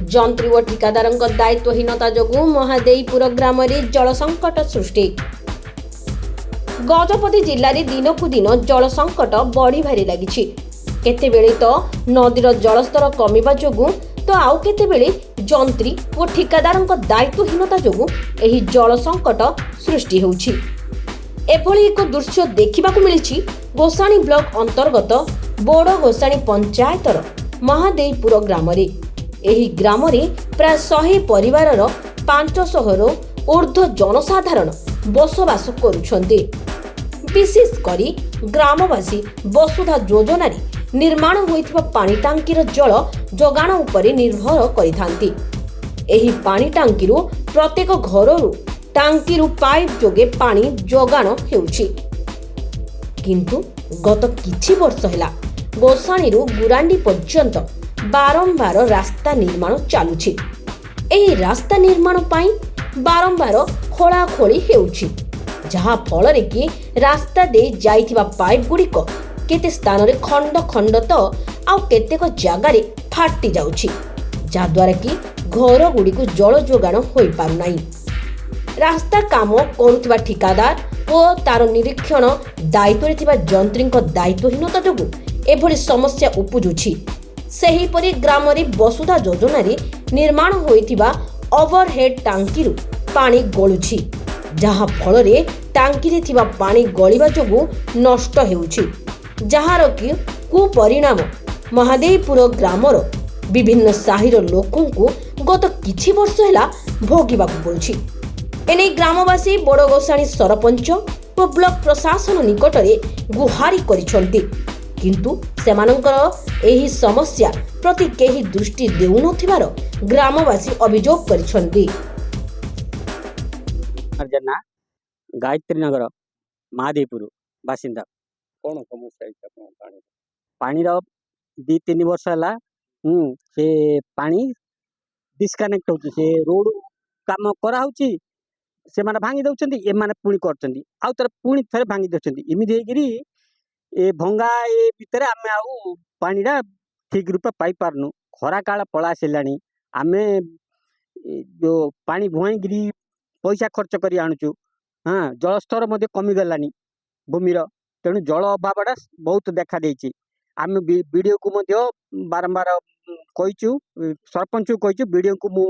जंत्री और ठिकादार दायित्वहीनता जोगु महादेईपुर ग्राम में जल संकट सृष्टि। गजपति जिले में दिन को दिन जल संकट बढ़ी लगी। केतेबेले तो नदीर जलस्तर कमिबा जोगु तो आउ केतेबेले जंत्री और ठिकादार दायित्वहीनता जोगु एही जल संकट सृष्टि होउछि। एभली एक दृश्य देखा मिली गोसाणी ब्लॉक अंतर्गत बोड़ गोसाणी पंचायतर महादेईपुर ग्राम रे। एही ग्राम रे प्राय 100 परिवार 500 ऊर्ध्व जनसाधारण बसवास करुछन्ते। विशेष करी ग्रामवासी वसुधा योजना रे निर्माण होइथिबा पानी टांकीर जल जोगाण उपरे निर्भर करिथांती। एही पानी टांकीरु प्रत्येक घररु टांकीरु पाइप जोगे पानी जोगाण हेउछि। किंतु गत किछि वर्ष ହେଲା गोसाणीरु गुरांडी पर्यंत बारंबार रास्ता निर्माण चालुछि। एही रास्ता निर्माण पाई बारंबार खोलाखोली हेउछि, जहा फल रे कि रास्ता दे जाइथिबा पाइप गुड़िक केते स्थान रे खंड खंड तो आउ केतेक जागारे फाटी जाउछि, जाद्वारा कि घर गुड़िक जल जोगाण होई पारु नाही। रास्ता काम करुथिबा ठिकादार और तार निरीक्षण दायित्व रे थिबा जंत्रीक दायित्वहीनता जोगु एभली समस्या उपजुछि। सेहीपरि ग्राम रे वसुधा योजना रे निर्माण होइथिबा ओवरहेड टांकीरु पानी गळुछि, जहा फल रे टांकी रे थिबा पानी गळिबा जोगु नष्ट हेउछि, जहार कि कुपरिणाम महादेईपुर ग्रामर विभिन्न साहिर लोकों को गत किछि वर्ष ହେଲା भोगिबाकु पड़ुछि। एने ग्रामवासी बड़ गोसाणी सरपंच और ब्लॉक प्रशासन निकटरे गुहारी करिसंती, किंतु सेमानंकर एही समस्या प्रति केही दृष्टि देउनथिबार ग्रामवासी अभियोग करिसंती। अर्जना गायत्री नगर महादेईपुर बासिंदा। कौन समस्या है पानी रो 2-3 वर्ष है से पानी डिस्कनेक्ट होची। से रोड काम करा होची, से माने भांगी दउचंदी, ए माने पुणी करचंदी, आउ तर पुणी थरे भांगी दउचंदी। इमिदि हेगिरी ए भंगा ए भितरे आमे आउ पानीरा ठीक रूपे पाई पारनु। खरा काल पळा सेलानी आमे जो पानी भुआईगिरी पैसा खर्च करी आणुचु। हाँ, जलस्तर मध्ये कमी गलानी भूमिर, तेणु जल अभावटा बहुत देखा देइछि। आम बीडीओ को मध्य बारंबार कहिचु, सरपंच को कहिचु, बीडीओ को मु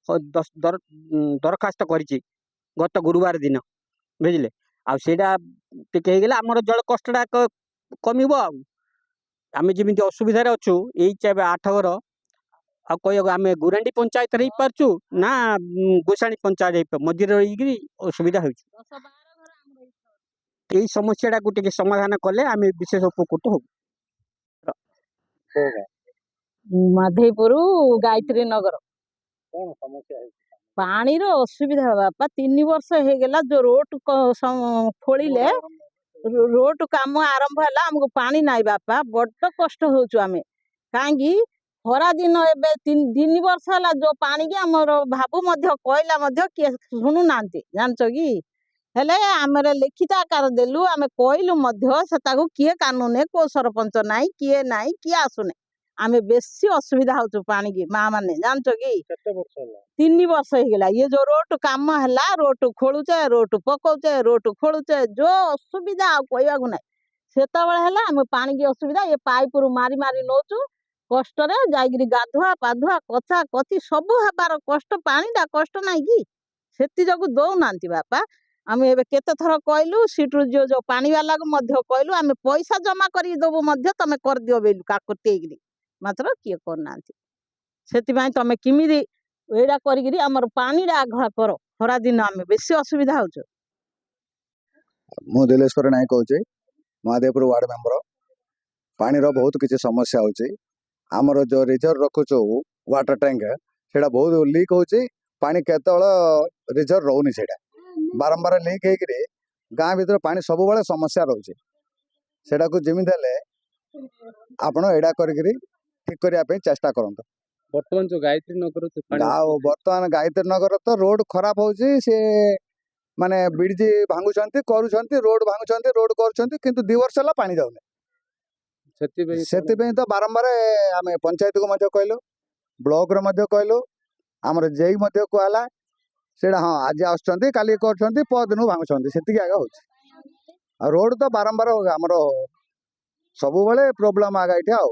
दरखास्त करिछि गत गुरुवार दिन, बुझिले। आ सेडा टिके हे गेला हमर जल कष्टडा कमिबो। आमे जेमिति असुविधा रे अछु एई 8 घर आ कहियो आमे गुरांडी पंचायत रे पारछु ना गोसाणी पंचायत मध्य रही असुविधा होछु। यही समस्या टिके समाधान कले आमे विशेष उपकृत हो। माधेपुर गायत्री नगर कौन समस्या है? पानी रो असुविधा बापा 3 वर्ष हे गेला। जो रोड खोलिले रोड काम आरंभ है, हमको पानी नाई बापा, बड़ कष्ट होचु। आमे कांगी खरा दिन एबे 3 वर्ष है जो पानी की हमर भाबू मध्य कहला मध्य के सुनु नांती जानचो की हेले आमरे लिखित आकार देलु। आमे कहलु मध्य सेताको किए कानूने को सरपंच नाई किए नाई किए आसुने। आमे बेसी असुविधा होचु पानी की मां माने जानचो की। केते वर्ष होला? 3 वर्ष हे गेला। ये जो रोड काम हला, रोड खोलुचे, रोड पकोचे, रोड खोलुचे, जो असुविधा कहवा को नाई सेतबेले हला। आमे पानी की असुविधा ये पाइप रु मारी मारी नोचु कष्ट रे जाईगिरी गाधुआ पाधुआ कथा कथि सबु हबार कष्ट। पानी दा कष्ट नाई की सेति जगु दौ नांती बापा। आमे एबे केते थर कहलु सीटु जो पानी वाला को मध्य कहलु आमे पैसा जमा करी देबो मध्य तमे कर दियो बेलु काकुतेगिरी, मात्र किए कर नांती। सेति भाई तमे किमिदी एडा करिगिरी हमर पानी रा आघा करो। खरा दिन आमे बेसी असुविधा होचो। मु दिलेश्वर नायक कहूचे, महादेवपुर वार्ड मेंबर। पानी रो बहुत किसी समस्या होची। आमर जो रिजर्व रखुचो वाटर टैंक सेटा बहुत लीक होची। पानी केतळ रिजर्व रहउनी, सेटा बारंबार लीक हेकरी गाँ भीतर पानी सब बेले समस्या रोचे। सेटा को जेमिति हेले आपण एडा करिगिरी ठीक करिया पे चेष्टा करंत। वर्तमान जो गायत्री नगर वर्तमान गायत्री नगर तो रोड खराब होची। से माने बिडजी भांगुचंती करूचंती, रोड भांगुचंती, रोड करूचंती, किंतु 2 वर्ष होला पानी जाउने। सेति तो बारंबार आमे पंचायत को मध्य कहलो, ବ୍ଲକରେ ମଧ୍ୟ କହିଲୁ, ଆମର ଜେଇ ମଧ୍ୟ କୁହାହେଲା, ସେଇଟା ହଁ ଆଜି ଆସୁଛନ୍ତି କାଲି କରୁଛନ୍ତି ପରଦିନକୁ ଭାଙ୍ଗୁଛନ୍ତି, ସେତିକି ଆଗ ହଉଛି। ଆଉ ରୋଡ ତ ବାରମ୍ବାର ଆମର ସବୁବେଳେ ପ୍ରୋବ୍ଲେମ ଆଗ ଏଇଠି ଆଉ।